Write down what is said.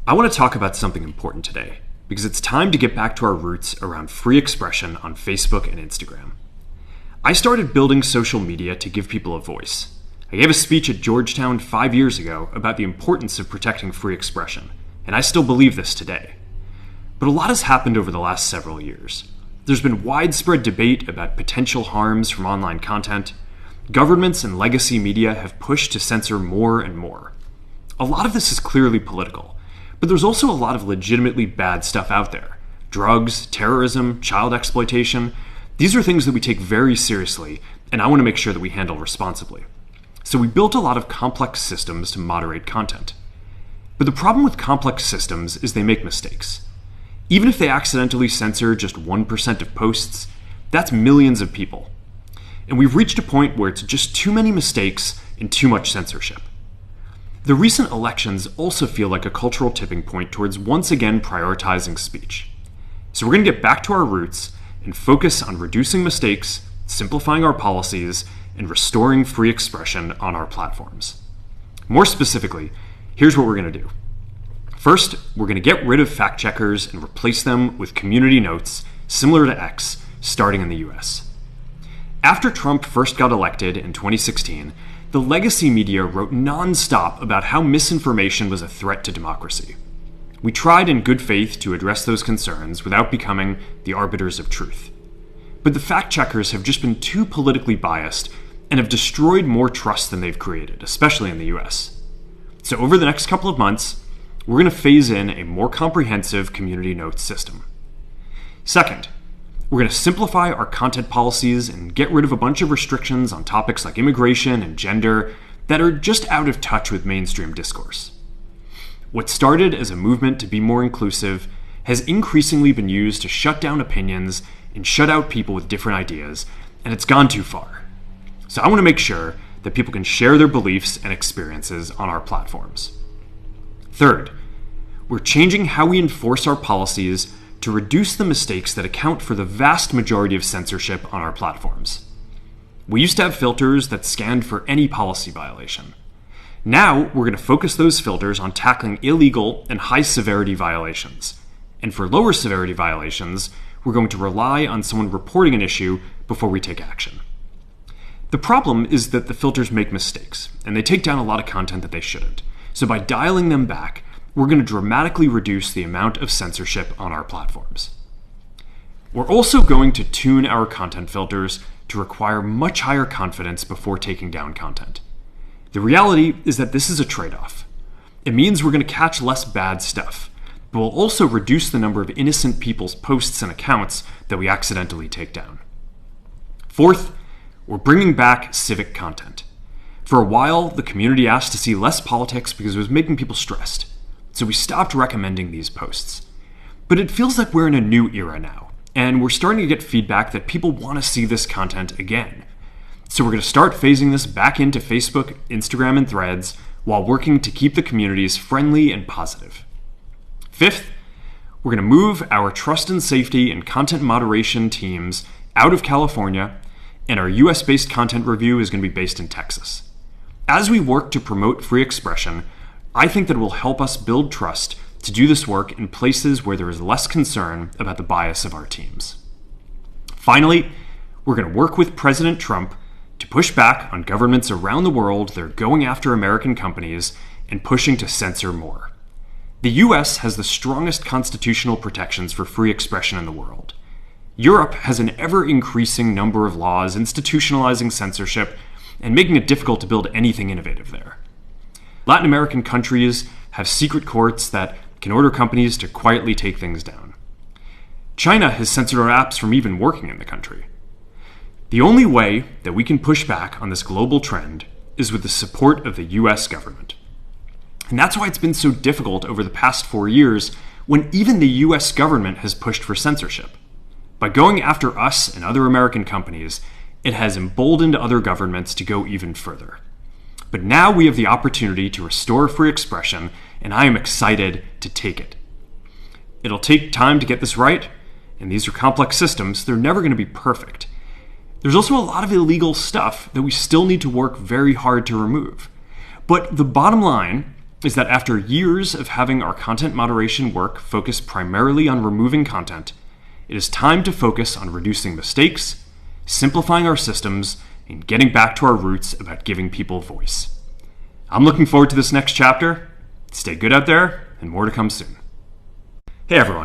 I want to talk about something important today, because it's time to get back to our roots around free expression on Facebook and Instagram. I started building social media to give people a voice. I gave a speech at Georgetown 5 years ago about the importance of protecting free expression, and I still believe this today. But a lot has happened over the last several years. There's been widespread debate about potential harms from online content. Governments and legacy media have pushed to censor more and more. A lot of this is clearly political, but there's also a lot of legitimately bad stuff out there. Drugs, terrorism, child exploitation. These are things that we take very seriously, and I want to make sure that we handle responsibly. So we built a lot of complex systems to moderate content. But the problem with complex systems is they make mistakes. Even if they accidentally censor just 1% of posts, that's millions of people. And we've reached a point where it's just too many mistakes and too much censorship. The recent elections also feel like a cultural tipping point towards once again prioritizing speech. So we're going to get back to our roots and focus on reducing mistakes, simplifying our policies, and restoring free expression on our platforms. More specifically, here's what we're going to do. First, we're going to get rid of fact checkers and replace them with community notes similar to X, starting in the US. After Trump first got elected in 2016, the legacy media wrote non-stop about how misinformation was a threat to democracy. We tried in good faith to address those concerns without becoming the arbiters of truth. But the fact checkers have just been too politically biased and have destroyed more trust than they've created, especially in the US. So over the next couple of months, we're going to phase in a more comprehensive community notes system. Second, we're going to simplify our content policies and get rid of a bunch of restrictions on topics like immigration and gender that are just out of touch with mainstream discourse. What started as a movement to be more inclusive has increasingly been used to shut down opinions and shut out people with different ideas, and it's gone too far. So I want to make sure that people can share their beliefs and experiences on our platforms. Third, we're changing how we enforce our policies to reduce the mistakes that account for the vast majority of censorship on our platforms. We used to have filters that scanned for any policy violation. Now, we're going to focus those filters on tackling illegal and high-severity violations. And for lower severity violations, we're going to rely on someone reporting an issue before we take action. The problem is that the filters make mistakes, and they take down a lot of content that they shouldn't. So by dialing them back, we're going to dramatically reduce the amount of censorship on our platforms. We're also going to tune our content filters to require much higher confidence before taking down content. The reality is that this is a trade-off. It means we're going to catch less bad stuff, but we'll also reduce the number of innocent people's posts and accounts that we accidentally take down. Fourth, we're bringing back civic content. For a while, the community asked to see less politics because it was making people stressed. So we stopped recommending these posts. But it feels like we're in a new era now, and we're starting to get feedback that people want to see this content again. So we're going to start phasing this back into Facebook, Instagram, and Threads while working to keep the communities friendly and positive. Fifth, we're going to move our trust and safety and content moderation teams out of California, and our US-based content review is going to be based in Texas. As we work to promote free expression, I think that it will help us build trust to do this work in places where there is less concern about the bias of our teams. Finally, we're going to work with President Trump to push back on governments around the world that are going after American companies and pushing to censor more. The US has the strongest constitutional protections for free expression in the world. Europe has an ever-increasing number of laws institutionalizing censorship and making it difficult to build anything innovative there. Latin American countries have secret courts that can order companies to quietly take things down. China has censored our apps from even working in the country. The only way that we can push back on this global trend is with the support of the US government. And that's why it's been so difficult over the past 4 years when even the US government has pushed for censorship. By going after us and other American companies, it has emboldened other governments to go even further. But now we have the opportunity to restore free expression, and I am excited to take it. It'll take time to get this right, and these are complex systems. They're never going to be perfect. There's also a lot of illegal stuff that we still need to work very hard to remove. But the bottom line is that after years of having our content moderation work focus primarily on removing content, it is time to focus on reducing mistakes, simplifying our systems, and getting back to our roots about giving people voice. I'm looking forward to this next chapter. Stay good out there, and more to come soon. Hey everyone.